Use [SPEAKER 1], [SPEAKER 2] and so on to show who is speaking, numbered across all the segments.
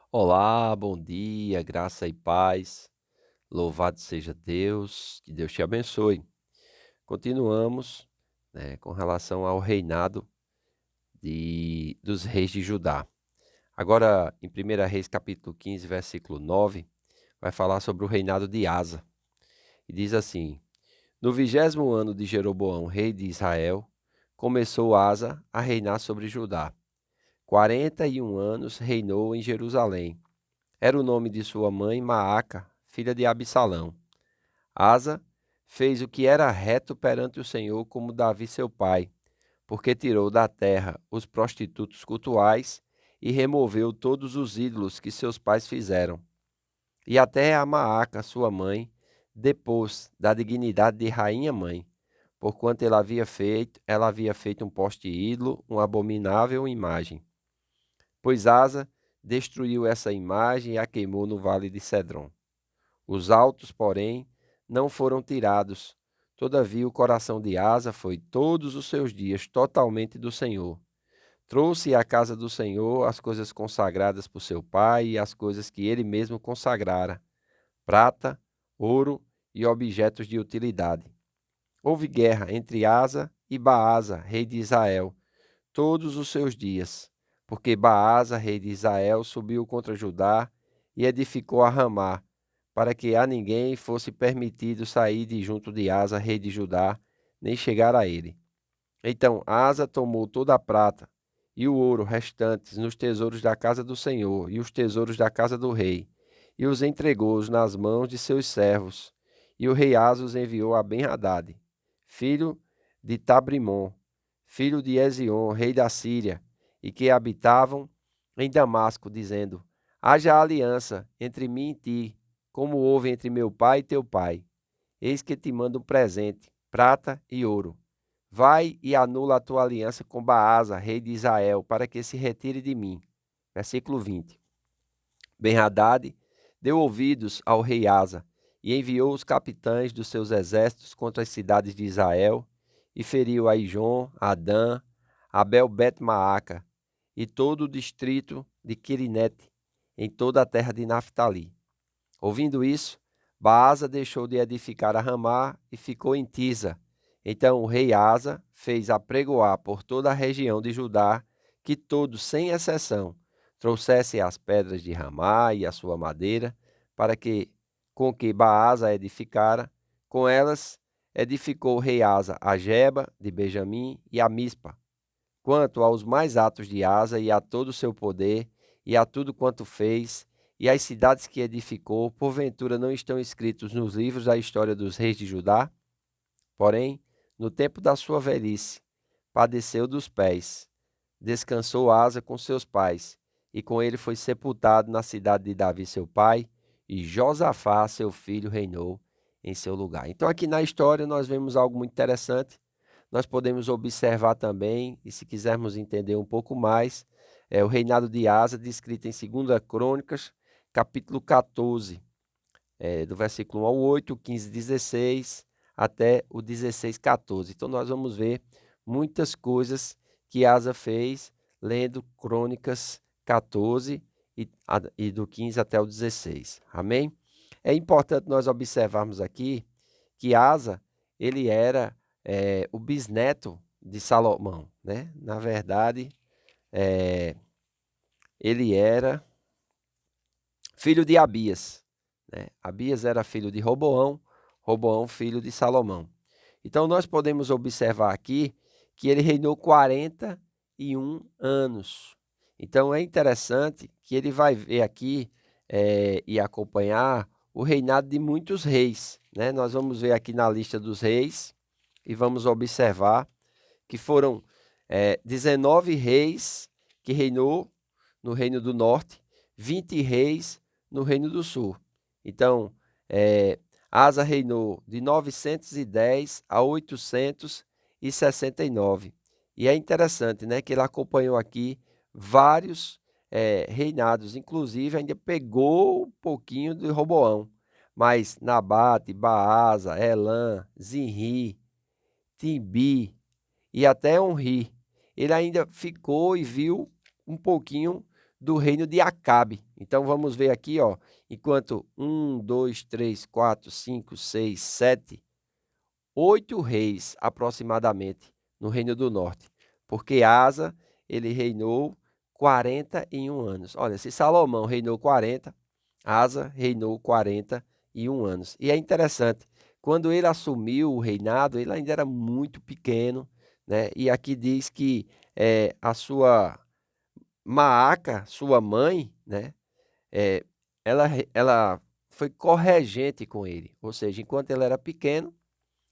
[SPEAKER 1] Olá, bom dia, graça e paz. Louvado seja Deus, que Deus te abençoe. Continuamos, com relação ao reinado dos reis de Judá. Agora, em 1 Reis capítulo 15, versículo 9, vai falar sobre o reinado de Asa. E diz assim: No 20º ano de Jeroboão, rei de Israel, começou Asa a reinar sobre Judá. 41 anos reinou em Jerusalém. Era o nome de sua mãe Maaca, filha de Absalão. Asa fez o que era reto perante o Senhor, como Davi seu pai, porque tirou da terra os prostitutos cultuais e removeu todos os ídolos que seus pais fizeram. E até a Maaca, sua mãe, depôs da dignidade de rainha-mãe, porquanto ela havia feito um poste ídolo, uma abominável imagem. Pois Asa destruiu essa imagem e a queimou no vale de Cedron. Os altos, porém, não foram tirados. Todavia o coração de Asa foi todos os seus dias totalmente do Senhor. Trouxe à casa do Senhor as coisas consagradas por seu pai e as coisas que ele mesmo consagrara, prata, ouro e objetos de utilidade. Houve guerra entre Asa e Baasa, rei de Israel, todos os seus dias, porque Baasa, rei de Israel, subiu contra Judá e edificou a Ramá, para que a ninguém fosse permitido sair de junto de Asa, rei de Judá, nem chegar a ele. Então Asa tomou toda a prata e o ouro restantes nos tesouros da casa do Senhor e os tesouros da casa do rei, e os entregou nas mãos de seus servos. E o rei Asa os enviou a Ben-Hadad, filho de Tabrimon, filho de Ezion, rei da Síria, e que habitavam em Damasco, dizendo: Haja aliança entre mim e ti, como houve entre meu pai e teu pai. Eis que te mando um presente, prata e ouro. Vai e anula a tua aliança com Baasa, rei de Israel, para que se retire de mim. Versículo 20. Ben-Hadad deu ouvidos ao rei Asa e enviou os capitães dos seus exércitos contra as cidades de Israel e feriu a Ijon, a Dan, a Abel-Bet-Maaca e todo o distrito de Quirinete, em toda a terra de Naftali. Ouvindo isso, Baasa deixou de edificar a Ramá e ficou em Tisa. Então o rei Asa fez apregoar por toda a região de Judá que todos, sem exceção, trouxessem as pedras de Ramá e a sua madeira, para que com que Baasa edificara, com elas edificou o rei Asa a Geba de Benjamim e a Mispa. Quanto aos mais atos de Asa e a todo o seu poder, e a tudo quanto fez, e as cidades que edificou, porventura não estão escritos nos livros da história dos reis de Judá? Porém, no tempo da sua velhice, padeceu dos pés, descansou Asa com seus pais, e com ele foi sepultado na cidade de Davi seu pai, e Josafá seu filho reinou em seu lugar. Então aqui na história nós vemos algo muito interessante. Nós podemos observar também, e se quisermos entender um pouco mais, o reinado de Asa, descrito em 2 Crônicas, capítulo 14, do versículo 1 ao 8, o 15, 16, até o 16, 14. Então nós vamos ver muitas coisas que Asa fez, lendo Crônicas 14 e do 15 até o 16. Amém? É importante nós observarmos aqui que Asa, ele era o bisneto de Salomão, né? Na verdade, ele era filho de Abias, né? Abias era filho de Roboão, Roboão filho de Salomão. Então nós podemos observar aqui que ele reinou 41 anos. Então é interessante que ele vai ver aqui e acompanhar o reinado de muitos reis, né? Nós vamos ver aqui na lista dos reis e vamos observar que foram 19 reis que reinou no Reino do Norte, 20 reis no Reino do Sul. Então, Asa reinou de 910 a 869. E é interessante, né, que ele acompanhou aqui vários reinados, inclusive ainda pegou um pouquinho de Roboão. Mas Nabate, Baasa, Elã, Zinri, Timbi e até Onri, ele ainda ficou e viu um pouquinho do reino de Acabe. Então vamos ver aqui, ó, enquanto 1, 2, 3, 4, 5, 6, 7, 8 reis aproximadamente no Reino do Norte, porque Asa, ele reinou 41 anos. Olha, se Salomão reinou 40, Asa reinou 41 anos. E é interessante, quando ele assumiu o reinado, ele ainda era muito pequeno, né? E aqui diz que a sua Maaca, sua mãe, né? eh, ela foi corregente com ele, ou seja, enquanto ele era pequeno,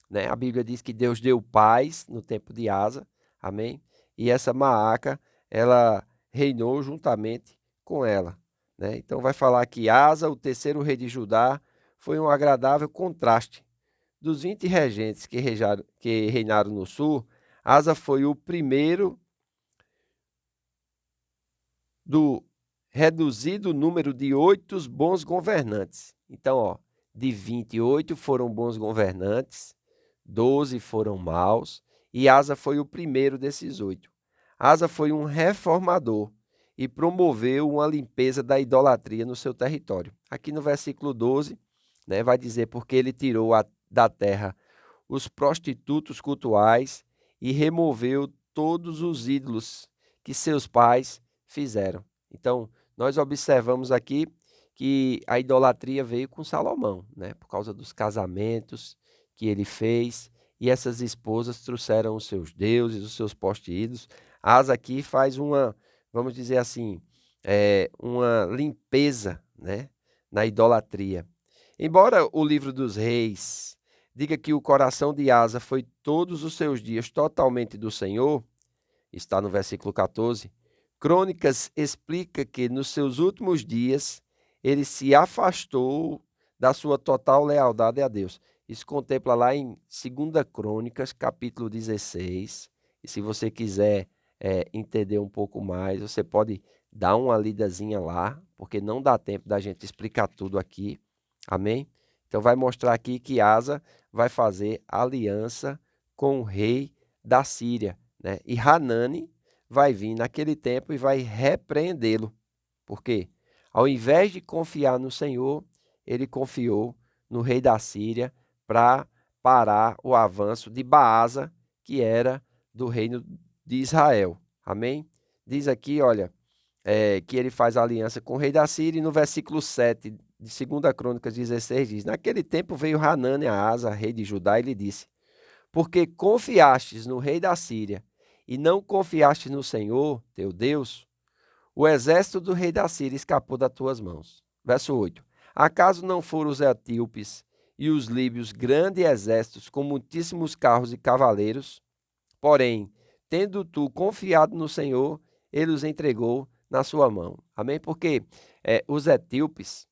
[SPEAKER 1] né? A Bíblia diz que Deus deu paz no tempo de Asa, amém? E essa Maaca, ela reinou juntamente com ela, né? Então vai falar que Asa, o terceiro rei de Judá, foi um agradável contraste. Dos 20 regentes que reinaram no sul, Asa foi o primeiro do reduzido número de 8 bons governantes. Então, ó, de 28 foram bons governantes, 12 foram maus, e Asa foi o primeiro desses 8. Asa foi um reformador e promoveu uma limpeza da idolatria no seu território. Aqui no versículo 12, né, vai dizer porque ele tirou da terra os prostitutos cultuais e removeu todos os ídolos que seus pais fizeram. Então, nós observamos aqui que a idolatria veio com Salomão, né? Por causa dos casamentos que ele fez, e essas esposas trouxeram os seus deuses, os seus postes-ídolos. Asa aqui faz uma, vamos dizer assim, uma limpeza, né, na idolatria. Embora o livro dos reis diga que o coração de Asa foi todos os seus dias totalmente do Senhor, está no versículo 14. Crônicas explica que nos seus últimos dias ele se afastou da sua total lealdade a Deus. Isso contempla lá em 2 Crônicas, capítulo 16. E se você quiser entender um pouco mais, você pode dar uma lidazinha lá, porque não dá tempo da gente explicar tudo aqui. Amém? Então vai mostrar aqui que Asa vai fazer aliança com o rei da Síria, né? E Hanani vai vir naquele tempo e vai repreendê-lo. Por quê? Ao invés de confiar no Senhor, ele confiou no rei da Síria para parar o avanço de Baasa, que era do reino de Israel. Amém? Diz aqui, olha, que ele faz aliança com o rei da Síria, e no versículo 7 de 2 Crônicas 16 diz: Naquele tempo veio Hanani a Asa, rei de Judá, e lhe disse: Porque confiastes no rei da Síria e não confiastes no Senhor, teu Deus, o exército do rei da Síria escapou das tuas mãos. Verso 8. Acaso não foram os etíopes e os líbios grandes exércitos com muitíssimos carros e cavaleiros? Porém, tendo tu confiado no Senhor, ele os entregou na sua mão. Amém? Porque os etíopes,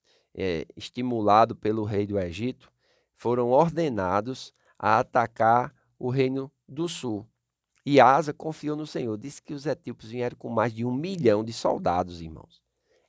[SPEAKER 1] estimulados pelo rei do Egito, foram ordenados a atacar o reino do sul. E Asa confiou no Senhor. Disse que os etíopes vieram com mais de 1 milhão de soldados, irmãos.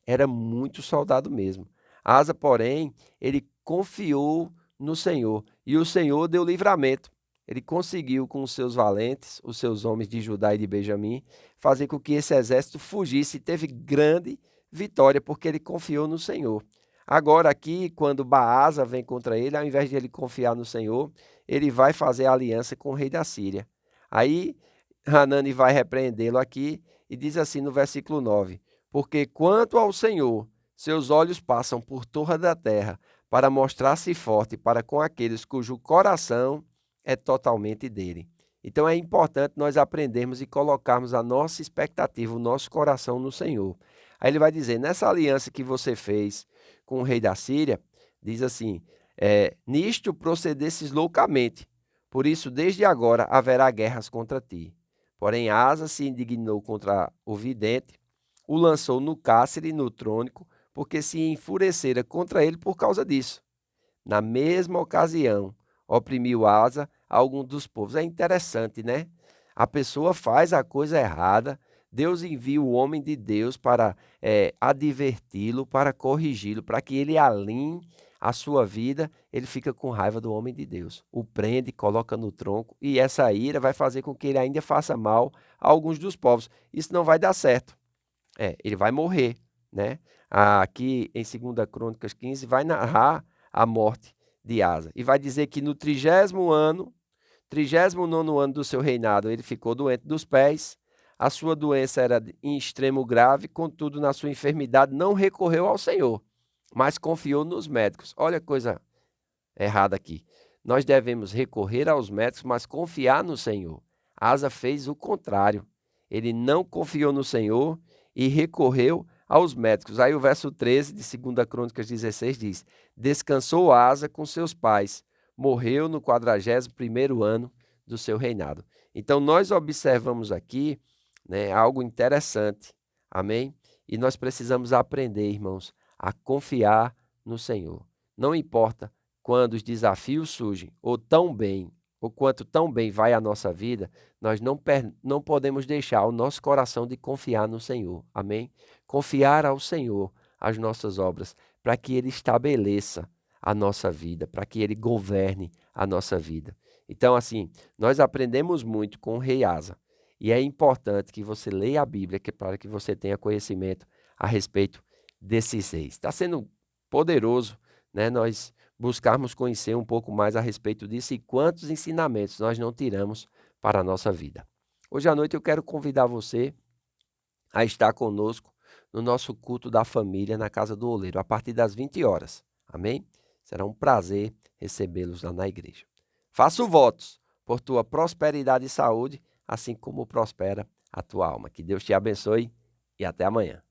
[SPEAKER 1] Era muito soldado mesmo. Asa, porém, ele confiou no Senhor. E o Senhor deu livramento. Ele conseguiu, com os seus valentes, os seus homens de Judá e de Benjamim, fazer com que esse exército fugisse e teve grande vitória, porque ele confiou no Senhor. Agora aqui, quando Baasa vem contra ele, ao invés de ele confiar no Senhor, ele vai fazer aliança com o rei da Síria. Aí Hanani vai repreendê-lo aqui e diz assim no versículo 9: Porque quanto ao Senhor, seus olhos passam por toda a terra para mostrar-se forte para com aqueles cujo coração é totalmente dele. Então é importante nós aprendermos e colocarmos a nossa expectativa, o nosso coração no Senhor. Aí ele vai dizer: nessa aliança que você fez com o rei da Síria, diz assim: nisto procedesses loucamente, por isso desde agora haverá guerras contra ti. Porém Asa se indignou contra o vidente, o lançou no cárcere e no trônico, porque se enfurecera contra ele por causa disso. Na mesma ocasião, oprimiu Asa algum dos povos. É interessante, né? A pessoa faz a coisa errada, Deus envia o homem de Deus para adverti-lo, para corrigi-lo, para que ele alinhe a sua vida. Ele fica com raiva do homem de Deus, o prende, coloca no tronco, e essa ira vai fazer com que ele ainda faça mal a alguns dos povos. Isso não vai dar certo. Ele vai morrer, né. Aqui em 2 Crônicas 15 vai narrar a morte de Asa, e vai dizer que no 30º ano, 39º ano do seu reinado, ele ficou doente dos pés, a sua doença era em extremo grave, contudo na sua enfermidade não recorreu ao Senhor, mas confiou nos médicos. Olha a coisa errada aqui. Nós devemos recorrer aos médicos, mas confiar no Senhor. Asa fez o contrário. Ele não confiou no Senhor e recorreu aos médicos. Aí o verso 13 de 2 Crônicas 16 diz: descansou Asa com seus pais, morreu no 41º ano do seu reinado. Então nós observamos aqui, né, algo interessante, amém? E nós precisamos aprender, irmãos, a confiar no Senhor. Não importa quando os desafios surgem, ou quanto tão bem vai a nossa vida, nós não podemos deixar o nosso coração de confiar no Senhor, amém? Confiar ao Senhor as nossas obras, para que Ele estabeleça a nossa vida, para que Ele governe a nossa vida. Então, assim, nós aprendemos muito com o rei Asa, e é importante que você leia a Bíblia para que você tenha conhecimento a respeito desses reis. Está sendo poderoso, né? Nós buscarmos conhecer um pouco mais a respeito disso e quantos ensinamentos nós não tiramos para a nossa vida. Hoje à noite eu quero convidar você a estar conosco no nosso culto da família na Casa do Oleiro, a partir das 20 horas. Amém? Será um prazer recebê-los lá na igreja. Faço votos por tua prosperidade e saúde, assim como prospera a tua alma. Que Deus te abençoe e até amanhã.